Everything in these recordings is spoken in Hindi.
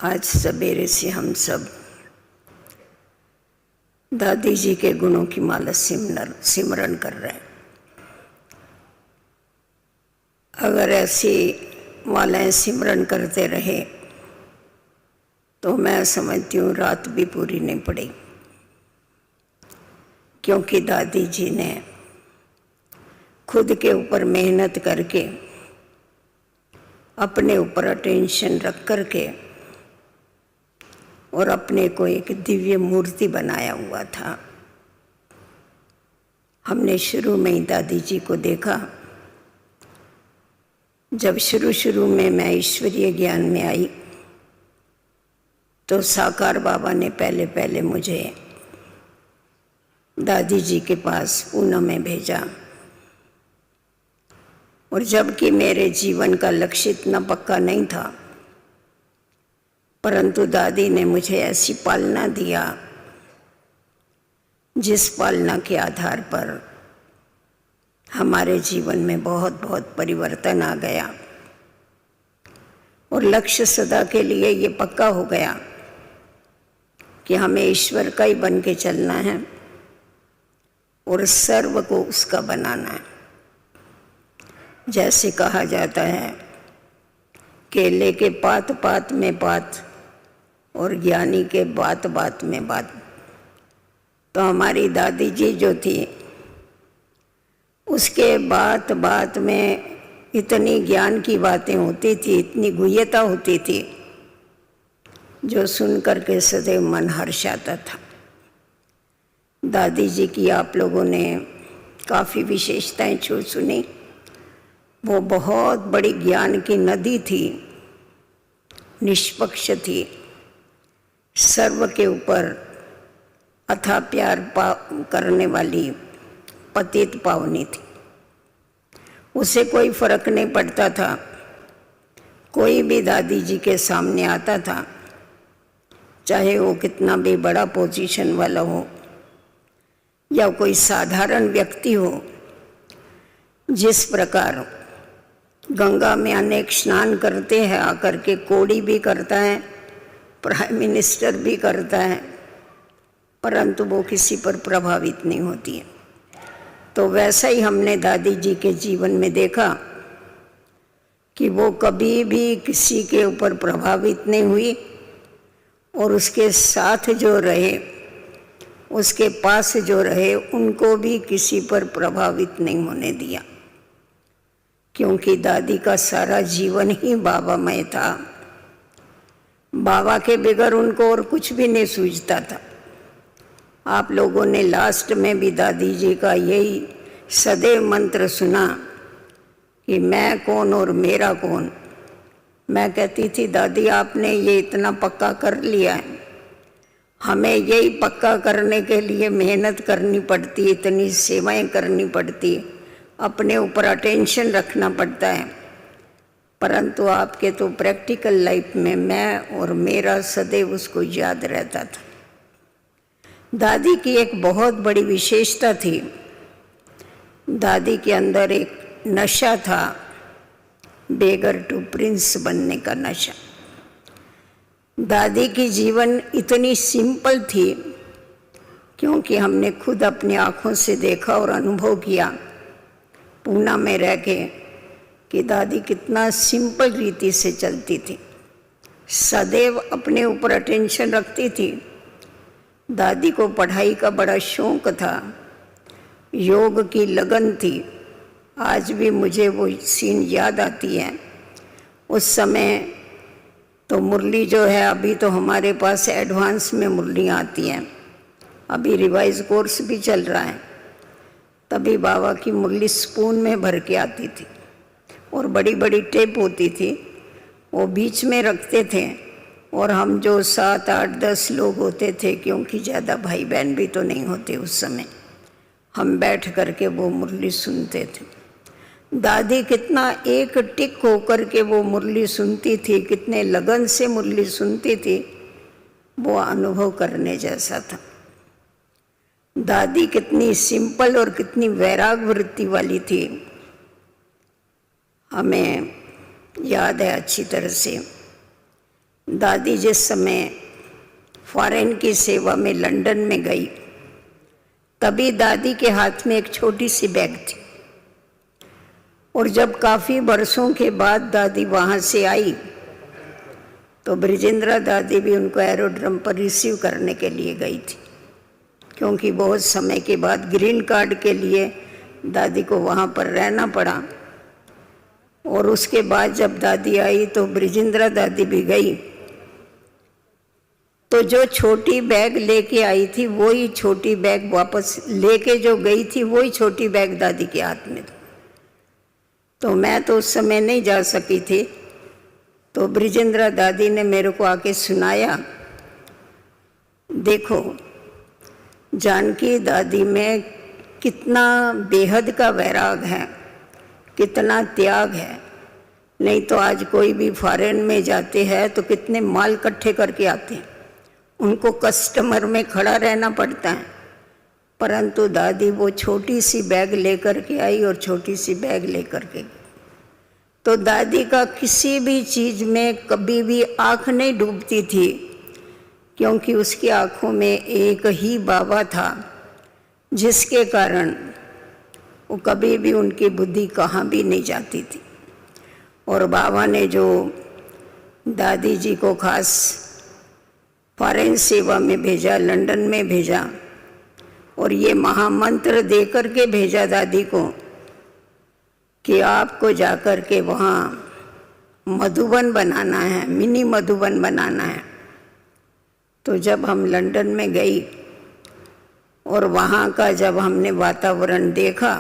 आज सवेरे से हम सब दादी जी के गुणों की माला सिमरन कर रहे हैं। अगर ऐसी मालाएं सिमरन करते रहे तो मैं समझती हूँ रात भी पूरी नहीं पड़ी, क्योंकि दादी जी ने खुद के ऊपर मेहनत करके अपने ऊपर अटेंशन रख करके और अपने को एक दिव्य मूर्ति बनाया हुआ था। हमने शुरू में ही दादी जी को देखा। जब शुरू में मैं ईश्वरीय ज्ञान में आई तो साकार बाबा ने पहले मुझे दादी जी के पास पूना में भेजा, और जबकि मेरे जीवन का लक्ष्य इतना पक्का नहीं था, परंतु दादी ने मुझे ऐसी पालना दिया जिस पालना के आधार पर हमारे जीवन में बहुत परिवर्तन आ गया और लक्ष्य सदा के लिए ये पक्का हो गया कि हमें ईश्वर का ही बन के चलना है और सर्व को उसका बनाना है। जैसे कहा जाता है, केले के पात पात में पात और ज्ञानी के बात बात में बात। तो हमारी दादी जी जो थी उसके बात बात में इतनी ज्ञान की बातें होती थी, इतनी गुह्यता होती थी, जो सुन करके सदैव मन हर्षाता था। दादी जी की आप लोगों ने काफ़ी विशेषताएं सुनी। वो बहुत बड़ी ज्ञान की नदी थी, निष्पक्ष थी, सर्व के ऊपर अथाह प्यार करने वाली पतित पावनी थी। उसे कोई फर्क नहीं पड़ता था, कोई भी दादी जी के सामने आता था, चाहे वो कितना भी बड़ा पोजीशन वाला हो या कोई साधारण व्यक्ति हो। जिस प्रकार गंगा में अनेक स्नान करते हैं, आकर के कोड़ी भी करता है, प्राइम मिनिस्टर भी करता है, परंतु वो किसी पर प्रभावित नहीं होती है। तो वैसा ही हमने दादी जी के जीवन में देखा कि वो कभी भी किसी के ऊपर प्रभावित नहीं हुई और उसके साथ जो रहे, उसके पास जो रहे, उनको भी किसी पर प्रभावित नहीं होने दिया, क्योंकि दादी का सारा जीवन ही बाबामय था। बाबा के बगैर उनको और कुछ भी नहीं सूझता था। आप लोगों ने लास्ट में भी दादी जी का यही सदैव मंत्र सुना कि मैं कौन और मेरा कौन। मैं कहती थी, दादी आपने ये इतना पक्का कर लिया है, हमें यही पक्का करने के लिए मेहनत करनी पड़ती, इतनी सेवाएं करनी पड़ती, अपने ऊपर अटेंशन रखना पड़ता है, परंतु आपके तो प्रैक्टिकल लाइफ में मैं और मेरा सदैव उसको याद रहता था। दादी की एक बहुत बड़ी विशेषता थी, दादी के अंदर एक नशा था, बेगर टू प्रिंस बनने का नशा। दादी की जीवन इतनी सिंपल थी, क्योंकि हमने खुद अपनी आँखों से देखा और अनुभव किया पूना में रह के कि दादी कितना सिंपल रीति से चलती थी, सदैव अपने ऊपर अटेंशन रखती थी। दादी को पढ़ाई का बड़ा शौक था, योग की लगन थी। आज भी मुझे वो सीन याद आती है। उस समय तो मुरली जो है, अभी तो हमारे पास एडवांस में मुरलियाँ आती हैं, अभी रिवाइज कोर्स भी चल रहा है। तभी बाबा की मुरली स्पून में भर के आती थी और बड़ी बड़ी टेप होती थी, वो बीच में रखते थे, और हम जो 7, 8, 10 लोग होते थे, क्योंकि ज़्यादा भाई बहन भी तो नहीं होते उस समय, हम बैठ करके वो मुरली सुनते थे। दादी कितना एक टिक होकर के वो मुरली सुनती थी, कितने लगन से मुरली सुनती थी, वो अनुभव करने जैसा था। दादी कितनी सिंपल और कितनी वैराग वृत्ति वाली थी, हमें याद है अच्छी तरह से दादी जिस समय फॉरेन की सेवा में लंदन में गई, तभी दादी के हाथ में एक छोटी सी बैग थी। और जब काफ़ी बरसों के बाद दादी वहाँ से आई तो ब्रिजेंद्रा दादी भी उनको एरोड्रम पर रिसीव करने के लिए गई थी, क्योंकि बहुत समय के बाद ग्रीन कार्ड के लिए दादी को वहाँ पर रहना पड़ा। और उसके बाद जब दादी आई तो ब्रिजेंद्रा दादी भी गई, तो जो छोटी बैग लेके आई थी वही छोटी बैग वापस लेके जो गई थी वही छोटी बैग दादी के हाथ में थी। तो मैं तो उस समय नहीं जा सकी थी, तो ब्रिजेंद्रा दादी ने मेरे को आके सुनाया, देखो जानकी दादी में कितना बेहद का वैराग है, कितना त्याग है। नहीं तो आज कोई भी फॉरेन में जाते हैं तो कितने माल इकट्ठे करके आते हैं, उनको कस्टमर में खड़ा रहना पड़ता है, परंतु दादी वो छोटी सी बैग लेकर के आई और छोटी सी बैग लेकर के। तो दादी का किसी भी चीज़ में कभी भी आँख नहीं डूबती थी, क्योंकि उसकी आँखों में एक ही बाबा था, जिसके कारण वो कभी भी उनकी बुद्धि कहाँ भी नहीं जाती थी। और बाबा ने जो दादी जी को खास फॉरेन सेवा में भेजा, लंदन में भेजा, और ये महामंत्र दे कर के भेजा दादी को कि आपको जाकर के वहाँ मधुबन बनाना है, मिनी मधुबन बनाना है। तो जब हम लंदन में गई और वहाँ का जब हमने वातावरण देखा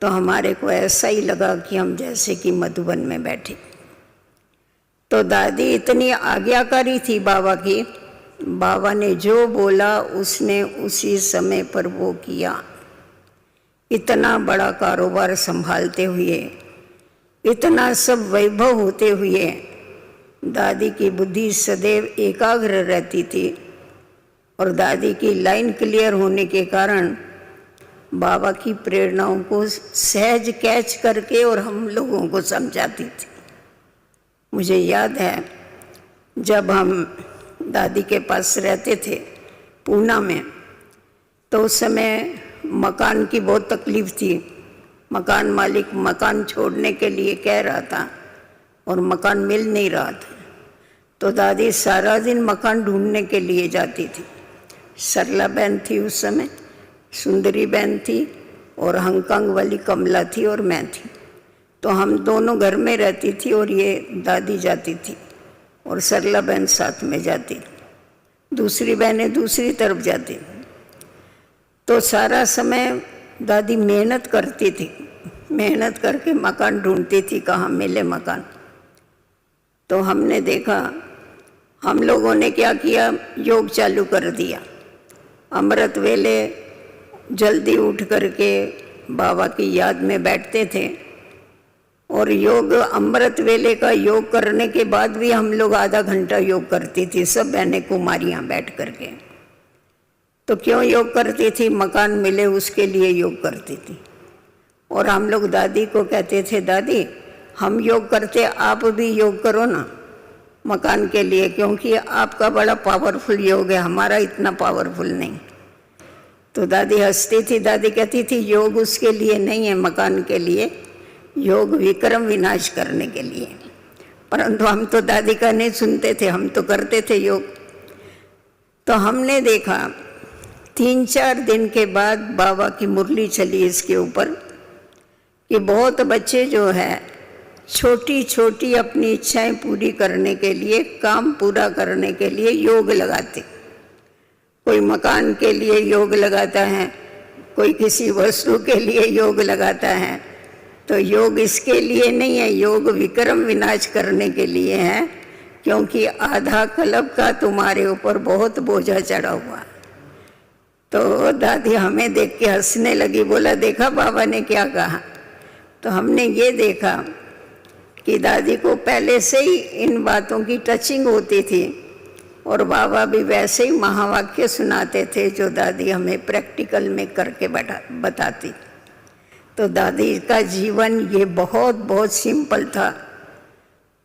तो हमारे को ऐसा ही लगा कि हम जैसे कि मधुबन में बैठे। तो दादी इतनी आज्ञाकारी थी बाबा की, बाबा ने जो बोला उसने उसी समय पर वो किया। इतना बड़ा कारोबार संभालते हुए, इतना सब वैभव होते हुए दादी की बुद्धि सदैव एकाग्र रहती थी। और दादी की लाइन क्लियर होने के कारण बाबा की प्रेरणाओं को सहज कैच करके और हम लोगों को समझाती थी। मुझे याद है जब हम दादी के पास रहते थे पूना में, तो उस समय मकान की बहुत तकलीफ़ थी। मकान मालिक मकान छोड़ने के लिए कह रहा था और मकान मिल नहीं रहा था। तो दादी सारा दिन मकान ढूंढने के लिए जाती थी। सरला बहन थी उस समय, सुंदरी बहन थी, और हांगकांग वाली कमला थी और मैं थी। तो हम दोनों घर में रहती थी और ये दादी जाती थी और सरला बहन साथ में जाती थी, दूसरी बहनें दूसरी तरफ जाती थी। तो सारा समय दादी मेहनत करती थी, मेहनत करके मकान ढूंढती थी, कहाँ मिले मकान। तो हमने देखा, हम लोगों ने क्या किया, योग चालू कर दिया। अमृत वेले जल्दी उठ करके बाबा की याद में बैठते थे और योग, अमृत वेले का योग करने के बाद भी हम लोग आधा घंटा योग करती थी, सब बहनें कुमारियाँ बैठ करके। तो क्यों योग करती थी, मकान मिले उसके लिए योग करती थी। और हम लोग दादी को कहते थे, दादी हम योग करते, आप भी योग करो ना मकान के लिए, क्योंकि आपका बड़ा पावरफुल योग है, हमारा इतना पावरफुल नहीं। तो दादी हंसती थी, दादी कहती थी योग उसके लिए नहीं है, मकान के लिए, योग विक्रम विनाश करने के लिए। परंतु हम तो दादी का नहीं सुनते थे, हम तो करते थे योग। तो हमने देखा 3-4 दिन के बाद बाबा की मुरली चली इसके ऊपर कि बहुत बच्चे जो है छोटी छोटी अपनी इच्छाएं पूरी करने के लिए, काम पूरा करने के लिए योग लगाते। कोई मकान के लिए योग लगाता है, कोई किसी वस्तु के लिए योग लगाता है। तो योग इसके लिए नहीं है, योग विक्रम विनाश करने के लिए है, क्योंकि आधा कल्प का तुम्हारे ऊपर बहुत बोझा चढ़ा हुआ। तो दादी हमें देख के हंसने लगी, बोला देखा बाबा ने क्या कहा। तो हमने ये देखा कि दादी को पहले से ही इन बातों की टचिंग होती थी और बाबा भी वैसे ही महावाक्य सुनाते थे जो दादी हमें प्रैक्टिकल में करके बताती। तो दादी का जीवन ये बहुत बहुत सिंपल था।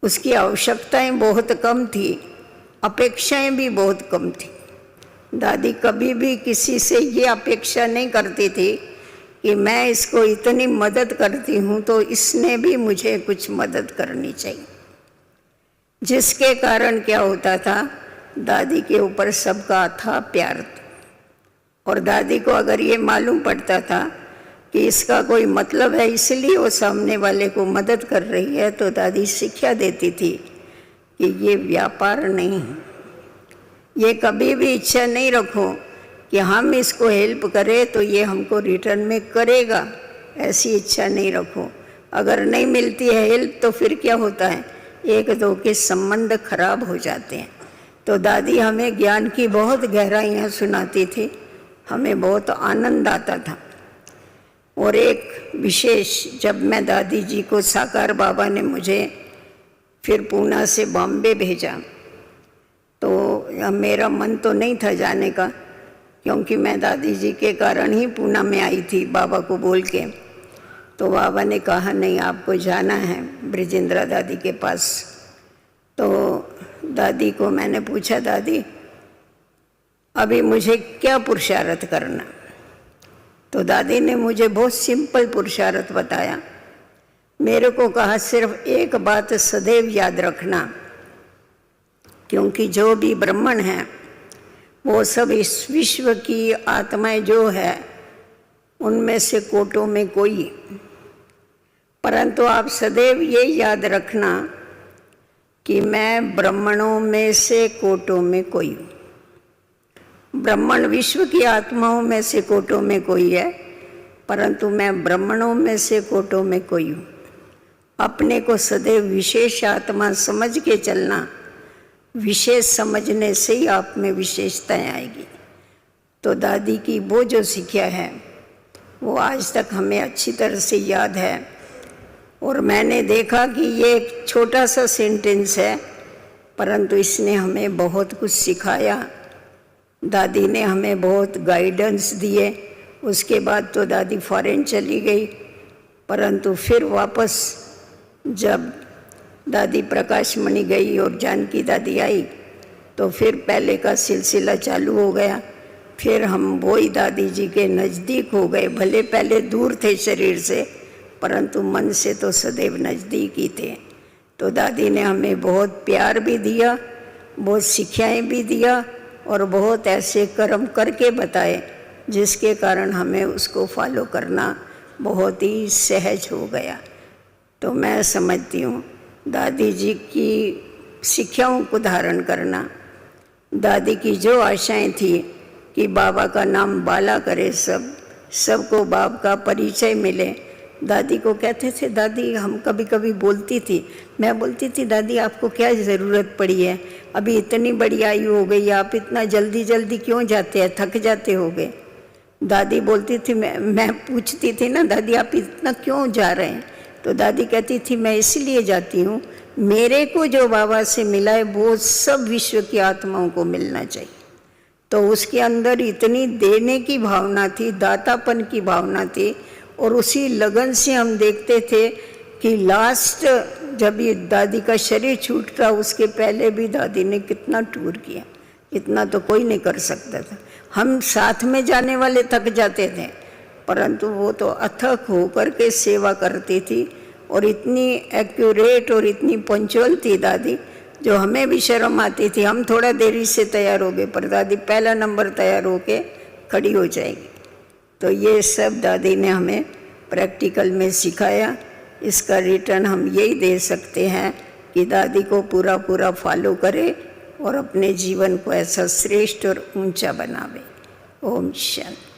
उसकी आवश्यकताएं बहुत कम थी, अपेक्षाएं भी बहुत कम थी। दादी कभी भी किसी से ये अपेक्षा नहीं करती थी कि मैं इसको इतनी मदद करती हूँ तो इसने भी मुझे कुछ मदद करनी चाहिए। जिसके कारण क्या होता था, दादी के ऊपर सबका अथाह प्यार था। और दादी को अगर ये मालूम पड़ता था कि इसका कोई मतलब है इसलिए वो सामने वाले को मदद कर रही है, तो दादी शिक्षा देती थी कि ये व्यापार नहीं है। ये कभी भी इच्छा नहीं रखो कि हम इसको हेल्प करें तो ये हमको रिटर्न में करेगा, ऐसी इच्छा नहीं रखो। अगर नहीं मिलती है हेल्प तो फिर क्या होता है, एक दो के संबंध खराब हो जाते हैं। तो दादी हमें ज्ञान की बहुत गहराइयाँ सुनाती थी, हमें बहुत आनंद आता था। और एक विशेष, जब मैं दादी जी को साकार बाबा ने मुझे फिर पूना से बॉम्बे भेजा, तो मेरा मन तो नहीं था जाने का, क्योंकि मैं दादी जी के कारण ही पूना में आई थी बाबा को बोल के। तो बाबा ने कहा नहीं, आपको जाना है ब्रिजेंद्रा दादी के पास। तो दादी को मैंने पूछा, दादी अभी मुझे क्या पुरुषार्थ करना? तो दादी ने मुझे बहुत सिंपल पुरुषार्थ बताया। मेरे को कहा सिर्फ एक बात सदैव याद रखना, क्योंकि जो भी ब्राह्मण है वो सब इस विश्व की आत्माएं जो है उनमें से कोटों में कोई, परंतु आप सदैव ये याद रखना कि मैं ब्राह्मणों में से कोटों में कोई हूँ। ब्राह्मण विश्व की आत्माओं में से कोटों में कोई है, परंतु मैं ब्राह्मणों में से कोटों में कोई हूँ। अपने को सदैव विशेष आत्मा समझ के चलना, विशेष समझने से ही आप में विशेषताएं आएगी। तो दादी की वो जो शिक्षा है वो आज तक हमें अच्छी तरह से याद है। और मैंने देखा कि ये एक छोटा सा सेंटेंस है, परंतु इसने हमें बहुत कुछ सिखाया। दादी ने हमें बहुत गाइडेंस दिए। उसके बाद तो दादी फॉरेन चली गई, परंतु फिर वापस जब दादी प्रकाश मणि गई और जानकी दादी आई, तो फिर पहले का सिलसिला चालू हो गया। फिर हम वही दादी जी के नज़दीक हो गए। भले पहले दूर थे शरीर से, परंतु मन से तो सदैव नज़दीक ही थे। तो दादी ने हमें बहुत प्यार भी दिया, बहुत शिक्षाएं भी दिया, और बहुत ऐसे कर्म करके बताए जिसके कारण हमें उसको फॉलो करना बहुत ही सहज हो गया। तो मैं समझती हूँ दादी जी की शिक्षाओं को धारण करना, दादी की जो आशाएं थी कि बाबा का नाम बाला करे, सबको बाप का परिचय मिले। दादी को कहते थे, दादी हम कभी कभी बोलती थी, मैं बोलती थी दादी आपको क्या ज़रूरत पड़ी है, अभी इतनी बड़ी आयु हो गई, आप इतना जल्दी जल्दी क्यों जाते हैं, थक जाते होगे। दादी बोलती थी, मैं पूछती थी ना, दादी आप इतना क्यों जा रहे हैं? तो दादी कहती थी मैं इसलिए जाती हूँ, मेरे को जो बाबा से मिला है वो सब विश्व की आत्माओं को मिलना चाहिए। तो उसके अंदर इतनी देने की भावना थी, दातापन की भावना थी, और उसी लगन से हम देखते थे कि लास्ट जब ये दादी का शरीर छूट रहा, उसके पहले भी दादी ने कितना टूर किया, इतना तो कोई नहीं कर सकता था। हम साथ में जाने वाले थक जाते थे, परंतु वो तो अथक होकर के सेवा करती थी, और इतनी एक्यूरेट और इतनी पंचुअल थी दादी, जो हमें भी शर्म आती थी। हम थोड़ा देरी से तैयार हो गए, पर दादी पहला नंबर तैयार होके खड़ी हो जाएगी। तो ये सब दादी ने हमें प्रैक्टिकल में सिखाया। इसका रिटर्न हम यही दे सकते हैं कि दादी को पूरा पूरा फॉलो करे और अपने जीवन को ऐसा श्रेष्ठ और ऊंचा बनावे। ओम शांति।